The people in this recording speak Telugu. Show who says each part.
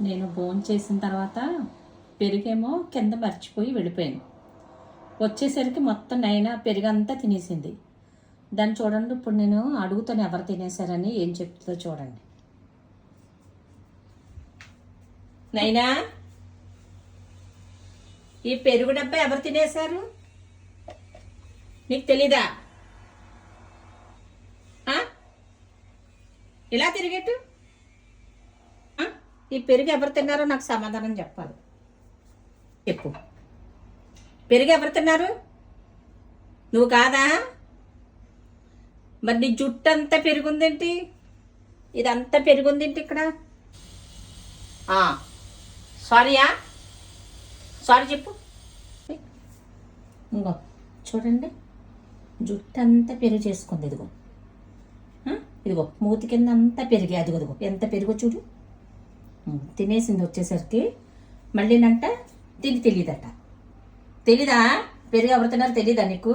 Speaker 1: నేను భోజనం చేసిన తర్వాత పెరుగేమో కింద మర్చిపోయి వెళ్ళిపోయాను. వచ్చేసరికి మొత్తం నైనా పెరుగంతా తినేసింది. దాన్ని చూడండి, ఇప్పుడు నేను అడుగుతాను ఎవరు తినేశారని, ఏం చెప్తుందో చూడండి. నైనా, ఈ పెరుగు డబ్బా ఎవరు తినేశారు? నీకు తెలీదా? ఇలా తిరిగేట్టు. ఈ పెరుగు ఎవరు తిన్నారో నాకు సమాధానం చెప్పాలి. చెప్పు, పెరుగు ఎవరు తిన్నారు? నువ్వు కాదా? మరి నీ జుట్టు అంతా పెరుగుందేంటి? ఇదంతా పెరుగుందేంటి ఇక్కడ? సారీయా? సారీ చెప్పు. ఇంకో చూడండి, జుట్టు అంతా పెరుగు చేసుకుంది. ఇదిగో ఇదిగో మూతి కింద అంతా పెరిగి, అదిగో ఇదిగో ఎంత పెరుగో చూడు. తినేసింది వచ్చేసరికి. మళ్ళీనంట దీనికి తెలియదట. తెలీదా? పెరుగు ఎవరు తిన్నారో తెలీదా నీకు?